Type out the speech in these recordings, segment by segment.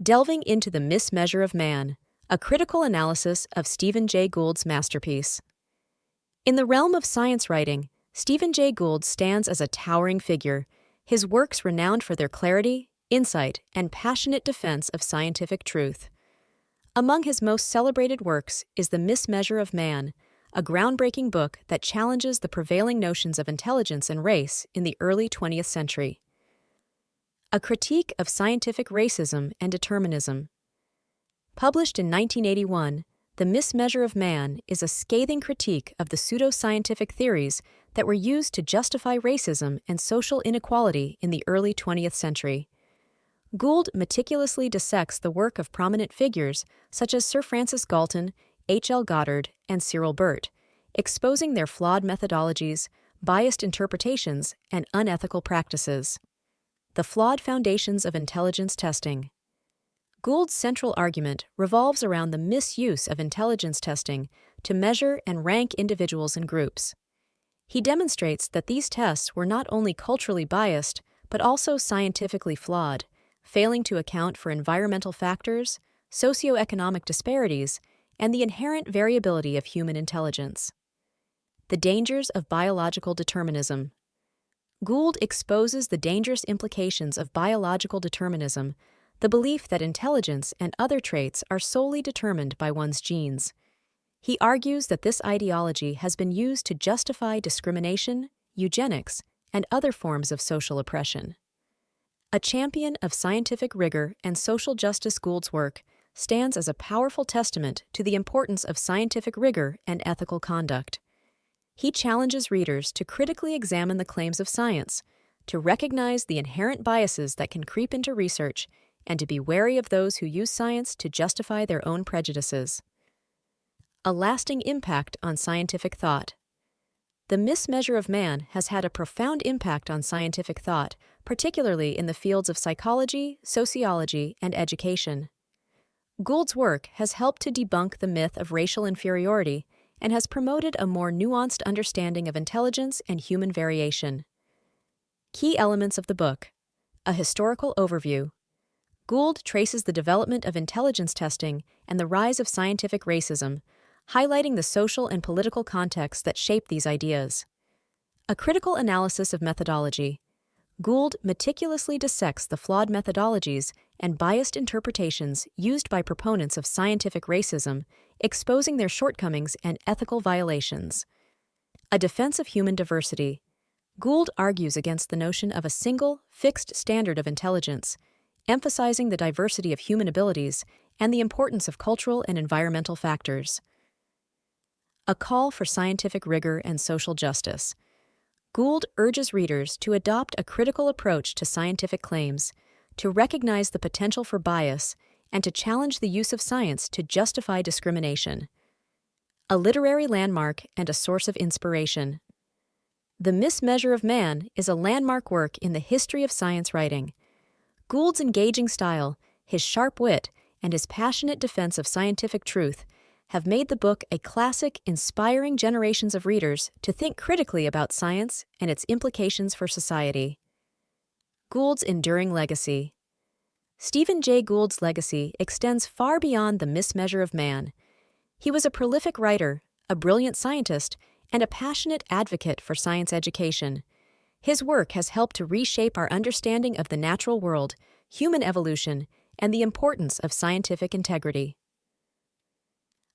delving into the mismeasure of man, a critical analysis of Stephen Jay Gould's masterpiece. In the realm of science writing, Stephen Jay Gould stands as a towering figure, his works renowned for their clarity, insight, and passionate defense of scientific truth. Among his most celebrated works is The Mismeasure of Man, a groundbreaking book that challenges the prevailing notions of intelligence and race in the early 20th century. A critique of scientific racism and determinism. Published in 1981, The Mismeasure of Man is a scathing critique of the pseudoscientific theories that were used to justify racism and social inequality in the early 20th century. Gould meticulously dissects the work of prominent figures such as Sir Francis Galton, H.L. Goddard, and Cyril Burt, exposing their flawed methodologies, biased interpretations, and unethical practices. The flawed foundations of intelligence testing. Gould's central argument revolves around the misuse of intelligence testing to measure and rank individuals and groups. He demonstrates that these tests were not only culturally biased, but also scientifically flawed, failing to account for environmental factors, socioeconomic disparities, and the inherent variability of human intelligence. The dangers of biological determinism. Gould exposes the dangerous implications of biological determinism, the belief that intelligence and other traits are solely determined by one's genes. He argues that this ideology has been used to justify discrimination, eugenics, and other forms of social oppression. A champion of scientific rigor and social justice, Gould's work stands as a powerful testament to the importance of scientific rigor and ethical conduct. He challenges readers to critically examine the claims of science, to recognize the inherent biases that can creep into research, and to be wary of those who use science to justify their own prejudices. A lasting impact on scientific thought. The Mismeasure of Man has had a profound impact on scientific thought, particularly in the fields of psychology, sociology, and education. Gould's work has helped to debunk the myth of racial inferiority and has promoted a more nuanced understanding of intelligence and human variation. Key elements of the book. A historical overview. Gould traces the development of intelligence testing and the rise of scientific racism, highlighting the social and political contexts that shape these ideas. A critical analysis of methodology. Gould meticulously dissects the flawed methodologies and biased interpretations used by proponents of scientific racism, exposing their shortcomings and ethical violations. A defense of human diversity. Gould argues against the notion of a single, fixed standard of intelligence, emphasizing the diversity of human abilities and the importance of cultural and environmental factors. A call for scientific rigor and social justice. Gould urges readers to adopt a critical approach to scientific claims, to recognize the potential for bias, and to challenge the use of science to justify discrimination. A literary landmark and a source of inspiration. The Mismeasure of Man is a landmark work in the history of science writing. Gould's engaging style, his sharp wit, and his passionate defense of scientific truth have made the book a classic, inspiring generations of readers to think critically about science and its implications for society. Gould's enduring legacy. Stephen Jay Gould's legacy extends far beyond The Mismeasure of Man. He was a prolific writer, a brilliant scientist, and a passionate advocate for science education. His work has helped to reshape our understanding of the natural world, human evolution, and the importance of scientific integrity.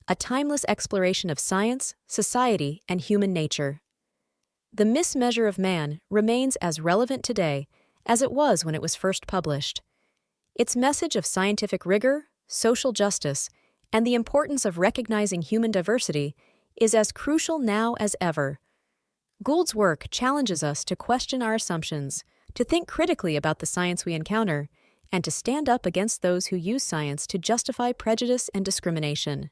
A timeless exploration of science, society, and human nature. The Mismeasure of Man remains as relevant today as it was when it was first published. Its message of scientific rigor, social justice, and the importance of recognizing human diversity is as crucial now as ever. Gould's work challenges us to question our assumptions, to think critically about the science we encounter, and to stand up against those who use science to justify prejudice and discrimination.